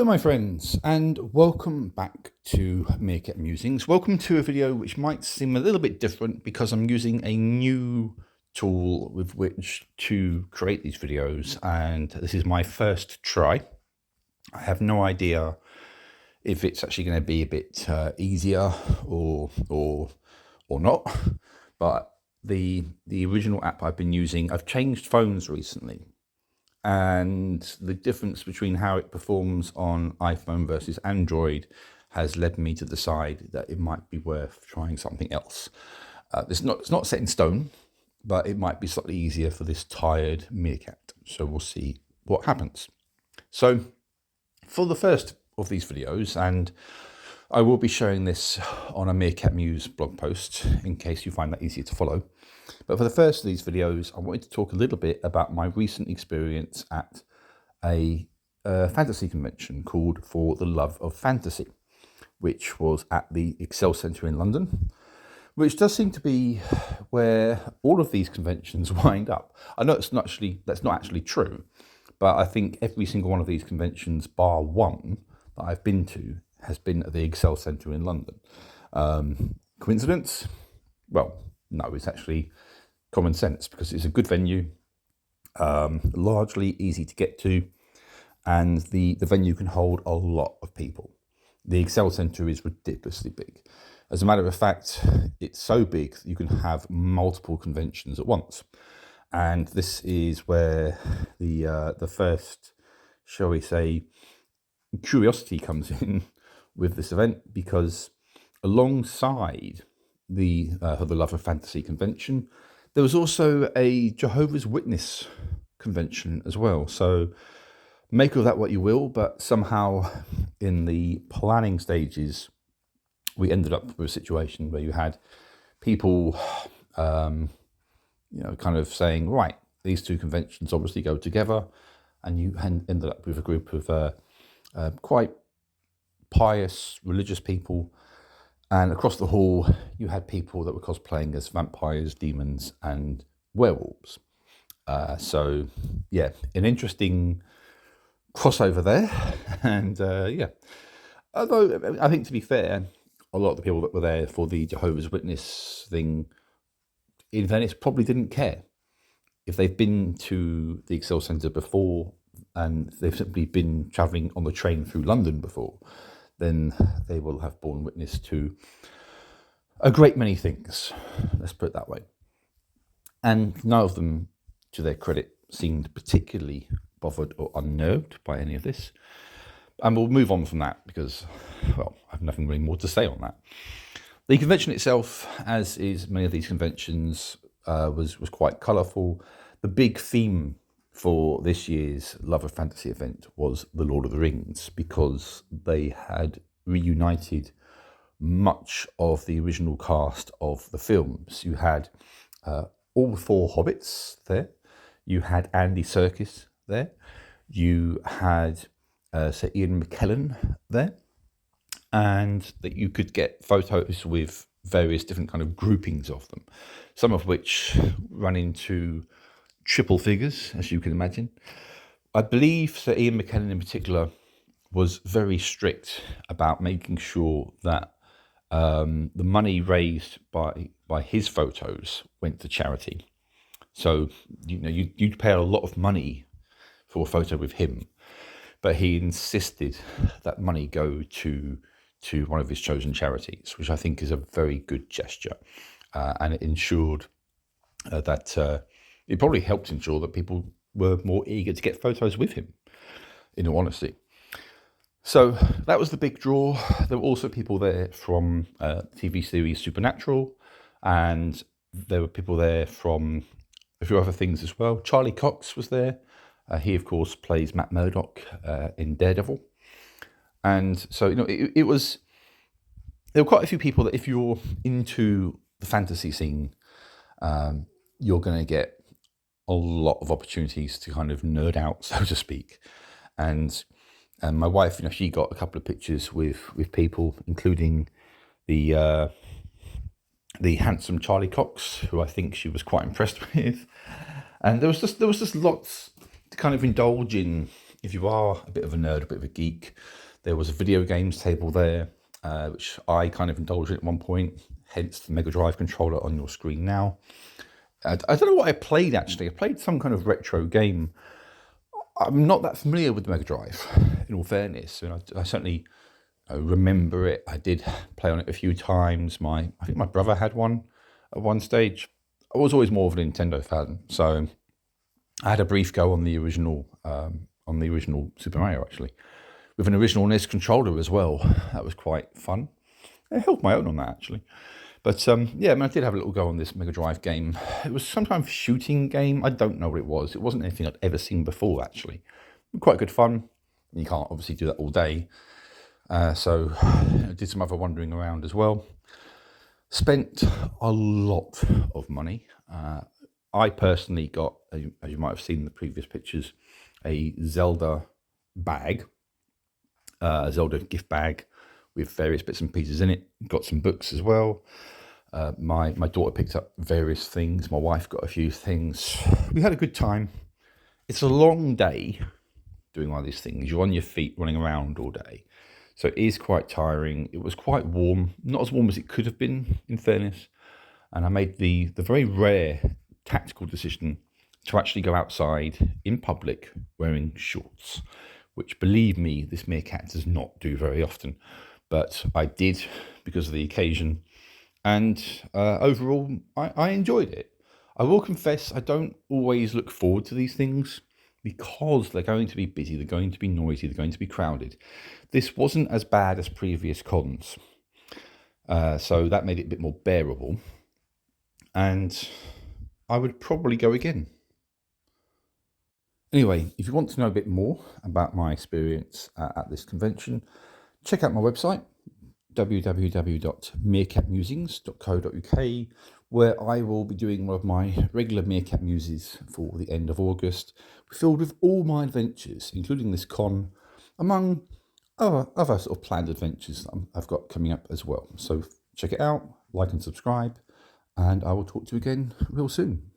Hello my friends, and welcome back to Meerkat Musings. Welcome to a video which might seem a little bit different because I'm using a new tool with which to create these videos, and this is my first try. I have no idea if it's actually going to be a bit easier or not, but the original app I've been using, I've changed phones recently. And the difference between how it performs on iPhone versus Android has led me to decide that it might be worth trying something else. It's not set in stone, but it might be slightly easier for this tired meerkat. So we'll see what happens. So for the first of these videos, and I will be showing this on a Meerkat Muse blog post in case you find that easier to follow. But for the first of these videos, I wanted to talk a little bit about my recent experience at a fantasy convention called For the Love of Fantasy, which was at the Excel Centre in London, which does seem to be where all of these conventions wind up. I know that's not actually true, but I think every single one of these conventions, bar one that I've been to, has been at the Excel Centre in London. Coincidence? Well, no, it's actually common sense because it's a good venue, largely easy to get to, and the venue can hold a lot of people. The Excel Centre is ridiculously big. As a matter of fact, it's so big that you can have multiple conventions at once. And this is where the first, shall we say, curiosity comes in with this event, because alongside the For the Love of Fantasy convention, there was also a Jehovah's Witness convention as well. So make of that what you will, but somehow in the planning stages, we ended up with a situation where you had people, kind of saying, right, these two conventions obviously go together, and you ended up with a group of quite pious religious people. And across the hall, you had people that were cosplaying as vampires, demons, and werewolves. So, yeah, an interesting crossover there. And, although I think, to be fair, a lot of the people that were there for the Jehovah's Witness thing, in fairness, probably didn't care. If they've been to the Excel Centre before and they've simply been travelling on the train through London before, then they will have borne witness to a great many things, let's put it that way. And none of them, to their credit, seemed particularly bothered or unnerved by any of this. And we'll move on from that because, well, I have nothing really more to say on that. The convention itself, as is many of these conventions, was quite colourful. The big theme for this year's Love of Fantasy event was The Lord of the Rings, because they had reunited much of the original cast of the films. You had all four hobbits there. You had Andy Serkis there. You had Sir Ian McKellen there. And that you could get photos with various different kind of groupings of them, some of which run into triple figures, as you can imagine. I believe Sir Ian McKellen in particular was very strict about making sure that the money raised by his photos went to charity. So, you'd pay a lot of money for a photo with him, but he insisted that money go to one of his chosen charities, which I think is a very good gesture. And it ensured that it probably helped ensure that people were more eager to get photos with him, in all honesty. So that was the big draw. There were also people there from TV series Supernatural, and there were people there from a few other things as well. Charlie Cox was there. He, of course, plays Matt Murdock in Daredevil. And so, there were quite a few people that, if you're into the fantasy scene, you're going to get a lot of opportunities to kind of nerd out, so to speak. And my wife, she got a couple of pictures with people, including the handsome Charlie Cox, who I think she was quite impressed with. And there was just lots to kind of indulge in if you are a bit of a nerd, a bit of a geek, there was a video games table there, which I kind of indulged in at one point, hence the Mega Drive controller on your screen now. I don't know what I played actually. I played some kind of retro game. I'm not that familiar with the Mega Drive, in all fairness. I certainly remember it. I did play on it a few times. I think my brother had one at one stage. I was always more of a Nintendo fan, so I had a brief go on the original Super Mario actually, with an original NES controller as well. That was quite fun. I held my own on that actually. But yeah, I did have a little go on this Mega Drive game. It was some kind of shooting game. I don't know what it was. It wasn't anything I'd ever seen before actually. Quite good fun. You can't obviously do that all day. So I did some other wandering around as well. Spent a lot of money. I personally got, as you might have seen in the previous pictures, a Zelda bag, a Zelda gift bag with various bits and pieces in it. Got some books as well. My daughter picked up various things. My wife got a few things. We had a good time. It's a long day doing all these things. You're on your feet running around all day. So it is quite tiring. It was quite warm, not as warm as it could have been, in fairness. And I made the very rare tactical decision to actually go outside in public wearing shorts, which, believe me, this meerkat does not do very often. But I did because of the occasion. And overall, I enjoyed it. I will confess, I don't always look forward to these things because they're going to be busy, they're going to be noisy, they're going to be crowded. This wasn't as bad as previous cons, so that made it a bit more bearable. And I would probably go again. Anyway, if you want to know a bit more about my experience at this convention, check out my website, www.meerkatmusings.co.uk, where I will be doing one of my regular Meerkat Muses for the end of August, filled with all my adventures, including this con, among other sort of planned adventures that I've got coming up as well. So check it out, like and subscribe, and I will talk to you again real soon.